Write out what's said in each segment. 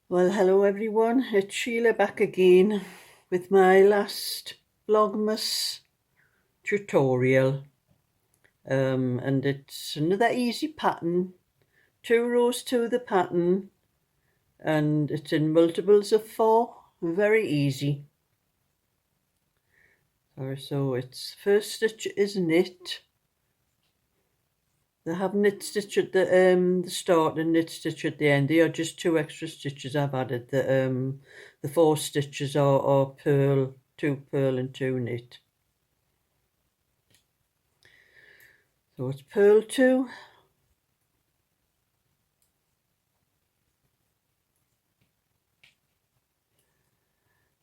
Well, hello everyone, it's Sheila back again with my last Vlogmas tutorial. And it's another easy pattern, 2 rows to the pattern, and it's in multiples of 4, very easy. So it's first stitch is knit. They have knit stitch at the start and knit stitch at the end. They are just 2 extra stitches I've added. The 4 stitches are purl, 2 purl and 2 knit. So it's purl 2,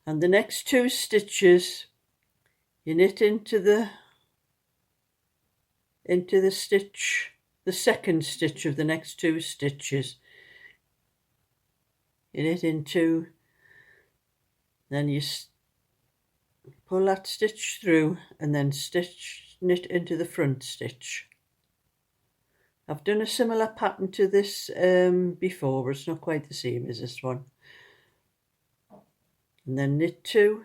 and the next 2 stitches you knit into the stitch, the second stitch of the next 2 stitches. You knit into, then you pull that stitch through and then knit into the front stitch. I've done a similar pattern to this before, but it's not quite the same as this one. And then knit 2,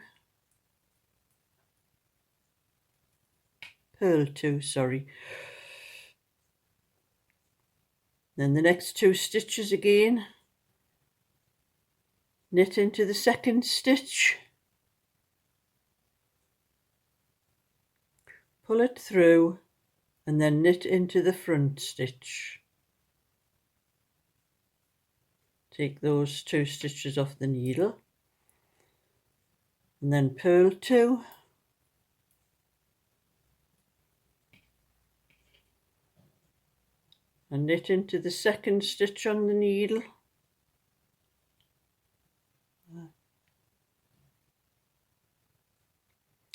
purl 2, sorry. Then the next 2 stitches again, knit into the second stitch, pull it through, and then knit into the front stitch. Take those 2 stitches off the needle, and then purl 2, and knit into the second stitch on the needle,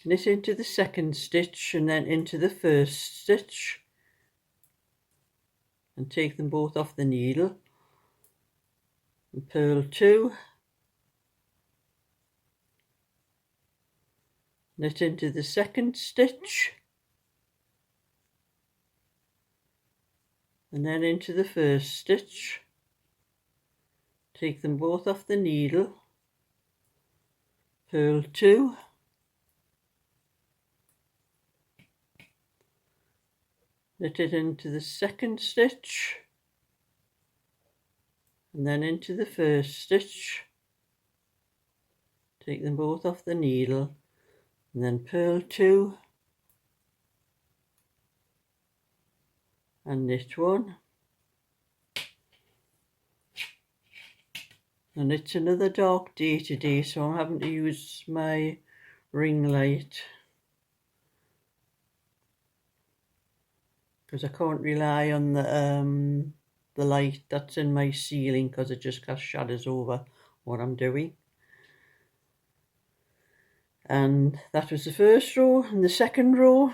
knit into the second stitch and then into the first stitch, and take them both off the needle, and purl 2, knit into the second stitch, and then into the first stitch, take them both off the needle, purl 2, knit it into the second stitch, and then into the first stitch, take them both off the needle, and then purl 2, and knit 1. And it's another dark day today, so I'm having to use my ring light because I can't rely on the light that's in my ceiling, because it just casts shadows over what I'm doing. And that was the first row, and the second row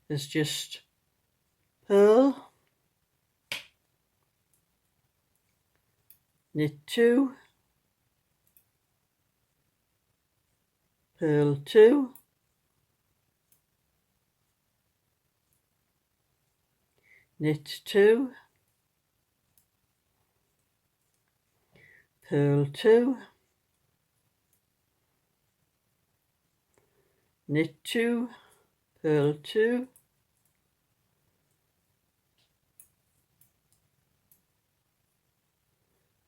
is just purl, knit 2, purl 2, knit 2, purl 2, knit 2, purl 2,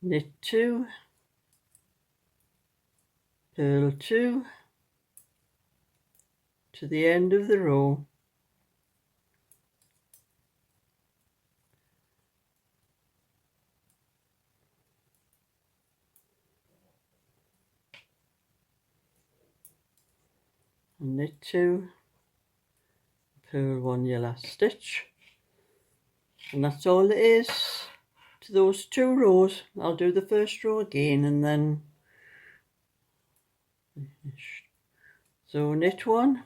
knit 2, purl 2 to the end of the row, and knit 2, purl 1 your last stitch, and that's all it is to those 2 rows. I'll do the first row again and then finish. So knit 1,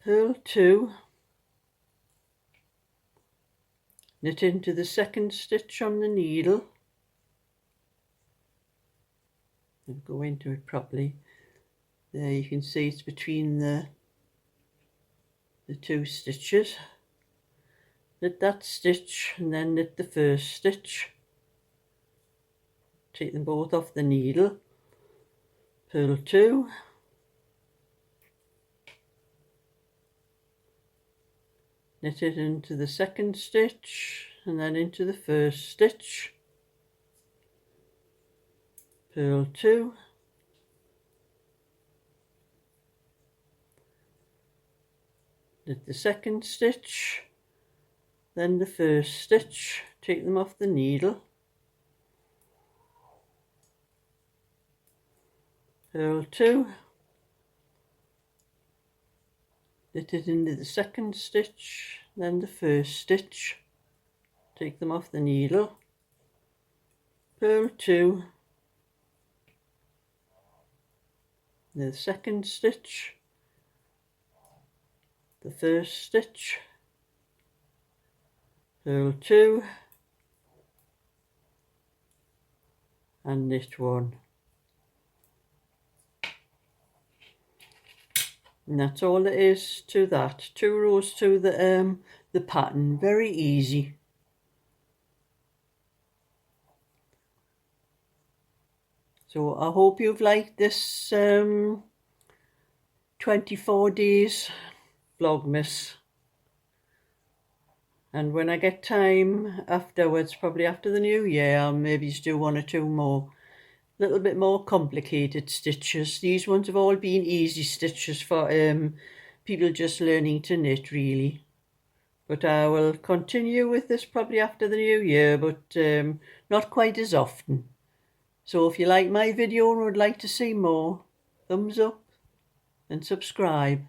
purl 2, knit into the second stitch on the needle, and go into it properly. There you can see it's between the 2 stitches. knit that stitch and then knit the first stitch. Take them both off the needle, purl 2, knit it into the second stitch and then into the first stitch, purl 2, knit the second stitch, then the first stitch, take them off the needle, purl 2, knit it into the second stitch, then the first stitch, take them off the needle, purl 2, the second stitch, the first stitch, purl 2, and knit 1. And that's all there is to that. 2 rows to the pattern. Very easy. So I hope you've liked this 24 days Vlogmas. And when I get time afterwards, probably after the new year, I'll maybe do 1 or 2 more. Little bit more complicated stitches. These ones have all been easy stitches for people just learning to knit, really. But I will continue with this probably after the new year, but not quite as often. So if you like my video and would like to see more, thumbs up and subscribe.